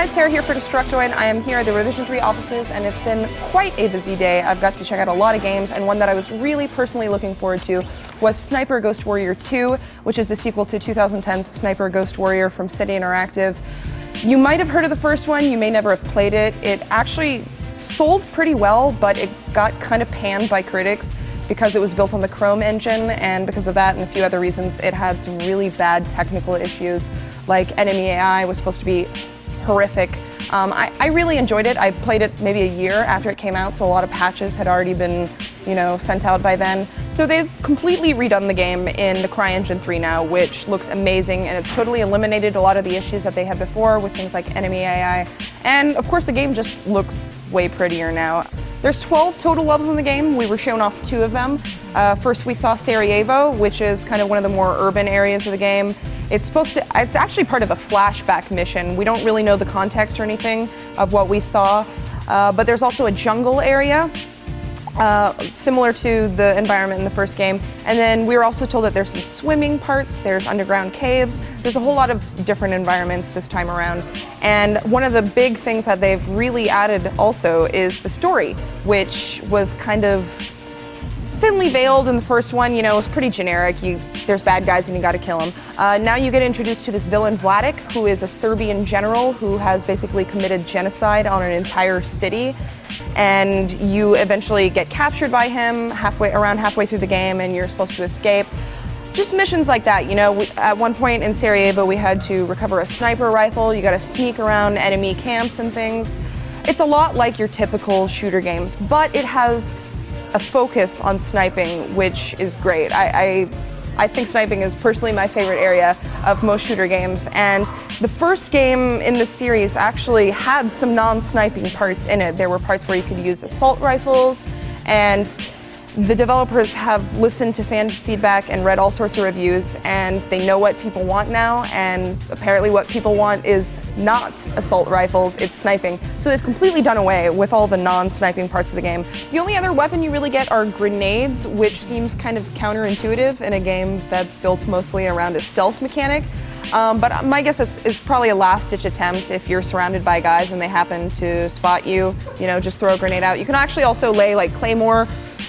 guys, Tara here for Destructoid. I am here at the Revision 3 offices, and it's been quite a busy day. I've got to check out a lot of games, and one that I was really personally looking forward to was Sniper Ghost Warrior 2, which is the sequel to 2010's Sniper Ghost Warrior from City Interactive. You might have heard of the first one, you may never have played it. It actually sold pretty well, but it got kind of panned by critics because it was built on the Chrome engine, and because of that and a few other reasons, it had some really bad technical issues, like enemy AI was supposed to be horrific. I really enjoyed it. I played it maybe a year after it came out, so a lot of patches had already been, sent out by then. So they've completely redone the game in the CryEngine 3 now, which looks amazing, and it's totally eliminated a lot of the issues that they had before with things like enemy AI. And of course the game just looks way prettier now. There's 12 total levels in the game. We were shown off 2 of them. First we saw Sarajevo, which is kind of one of the more urban areas of the game. It's actually part of a flashback mission. We don't really know the context or anything of what we saw, but there's also a jungle area, similar to the environment in the first game. And then we were also told that there's some swimming parts, there's underground caves, there's a whole lot of different environments this time around. And one of the big things that they've really added also is the story, which was kind of thinly veiled in the first one. It was pretty generic. There's bad guys and you gotta kill them. Now you get introduced to this villain Vladik, who is a Serbian general who has basically committed genocide on an entire city. And you eventually get captured by him around halfway through the game, and you're supposed to escape. Just missions like that, at one point in Sarajevo we had to recover a sniper rifle, you gotta sneak around enemy camps and things. It's a lot like your typical shooter games, but it has a focus on sniping, which is great. I think sniping is personally my favorite area of most shooter games, and the first game in the series actually had some non-sniping parts in it. There were parts where you could use assault rifles, and the developers have listened to fan feedback and read all sorts of reviews, and they know what people want now, and apparently what people want is not assault rifles, it's sniping. So they've completely done away with all the non-sniping parts of the game. The only other weapon you really get are grenades, which seems kind of counterintuitive in a game that's built mostly around a stealth mechanic. But my guess it's probably a last-ditch attempt if you're surrounded by guys and they happen to spot you, just throw a grenade out. You can actually also lay like claymore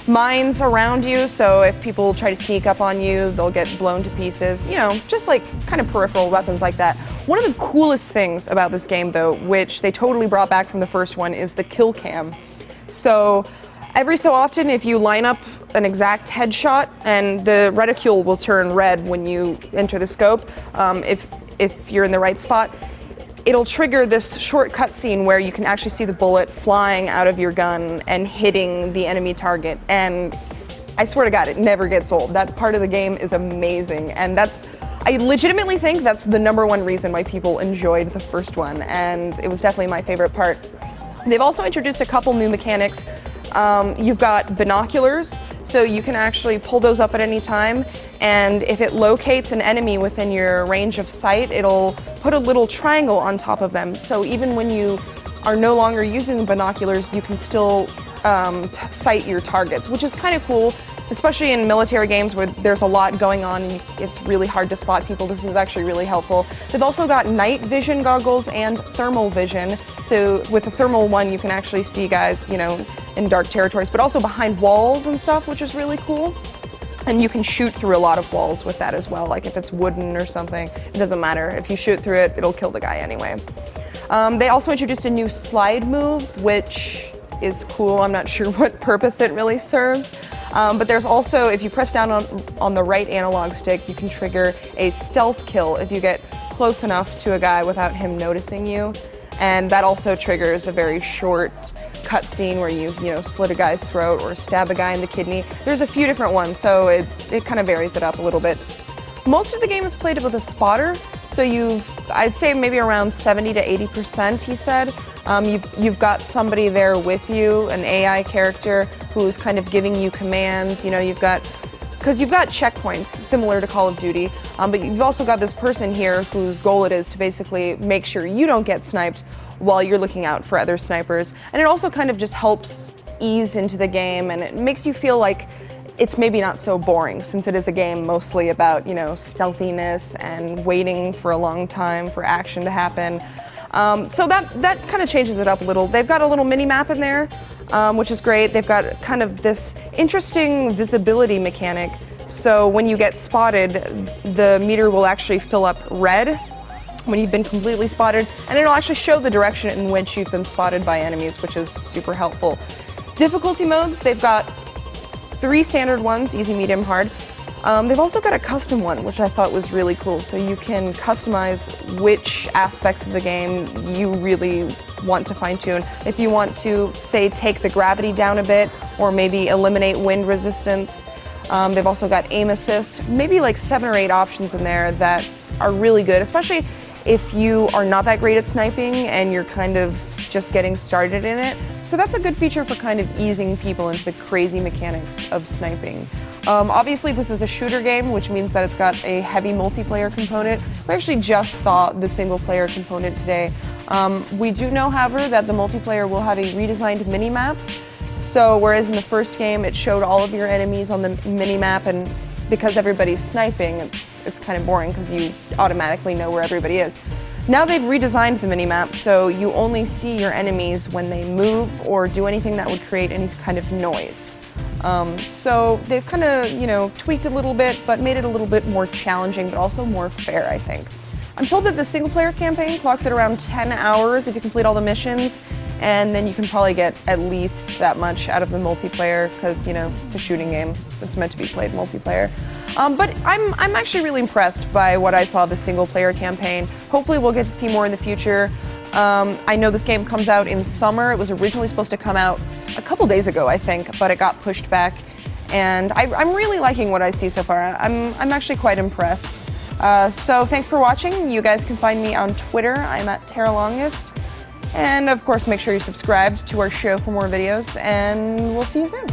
mines around you, so if people try to sneak up on you, they'll get blown to pieces, just like kind of peripheral weapons like that. One of the coolest things about this game though, which they totally brought back from the first one, is the kill cam. So every so often, if you line up an exact headshot, and the reticule will turn red when you enter the scope, if you're in the right spot, it'll trigger this short cutscene where you can actually see the bullet flying out of your gun and hitting the enemy target. And I swear to God, it never gets old. That part of the game is amazing, and I legitimately think that's the #1 reason why people enjoyed the first one, and it was definitely my favorite part. They've also introduced a couple new mechanics. You've got binoculars, so you can actually pull those up at any time, and if it locates an enemy within your range of sight, it'll put a little triangle on top of them. So even when you are no longer using the binoculars, you can still sight your targets, which is kind of cool, especially in military games where there's a lot going on and it's really hard to spot people. This is actually really helpful. They've also got night vision goggles and thermal vision. So with the thermal one, you can actually see guys, in dark territories, but also behind walls and stuff, which is really cool. And you can shoot through a lot of walls with that as well. Like if it's wooden or something, it doesn't matter. If you shoot through it, it'll kill the guy anyway. They also introduced a new slide move, which is cool. I'm not sure what purpose it really serves. But there's also, if you press down on the right analog stick, you can trigger a stealth kill if you get close enough to a guy without him noticing you. And that also triggers a very short cutscene where you slit a guy's throat or stab a guy in the kidney. There's a few different ones, so it kind of varies it up a little bit. Most of the game is played with a spotter, so I'd say maybe around 70 to 80%, he said. You've got somebody there with you, an AI character who's kind of giving you commands. Because you've got checkpoints similar to Call of Duty, but you've also got this person here whose goal it is to basically make sure you don't get sniped while you're looking out for other snipers. And it also kind of just helps ease into the game, and it makes you feel like it's maybe not so boring, since it is a game mostly about, stealthiness and waiting for a long time for action to happen. So that kind of changes it up a little. They've got a little mini map in there, which is great. They've got kind of this interesting visibility mechanic. So when you get spotted, the meter will actually fill up red when you've been completely spotted, and it'll actually show the direction in which you've been spotted by enemies, which is super helpful. Difficulty modes, they've got 3 standard ones, easy, medium, hard. They've also got a custom one, which I thought was really cool. So you can customize which aspects of the game you really want to fine tune. If you want to, say, take the gravity down a bit, or maybe eliminate wind resistance. They've also got aim assist, maybe like 7 or 8 options in there that are really good, especially if you are not that great at sniping and you're kind of just getting started in it. So that's a good feature for kind of easing people into the crazy mechanics of sniping. Obviously this is a shooter game, which means that it's got a heavy multiplayer component. We actually just saw the single player component today. We do know, however, that the multiplayer will have a redesigned mini-map. So whereas in the first game it showed all of your enemies on the mini-map, and because everybody's sniping, it's kind of boring because you automatically know where everybody is. Now they've redesigned the mini-map, so you only see your enemies when they move or do anything that would create any kind of noise. So they've kind of, you know, tweaked a little bit, but made it a little bit more challenging, but also more fair, I think. I'm told that the single-player campaign clocks at around 10 hours if you complete all the missions, and then you can probably get at least that much out of the multiplayer because, you know, it's a shooting game. It's meant to be played multiplayer. But I'm actually really impressed by what I saw of the single-player campaign. Hopefully we'll get to see more in the future. I know this game comes out in summer. It was originally supposed to come out a couple days ago, I think, but it got pushed back. And I'm really liking what I see so far. I'm actually quite impressed. So thanks for watching. You guys can find me on Twitter. I'm at TerraLongest. And of course, make sure you subscribe to our show for more videos, and we'll see you soon.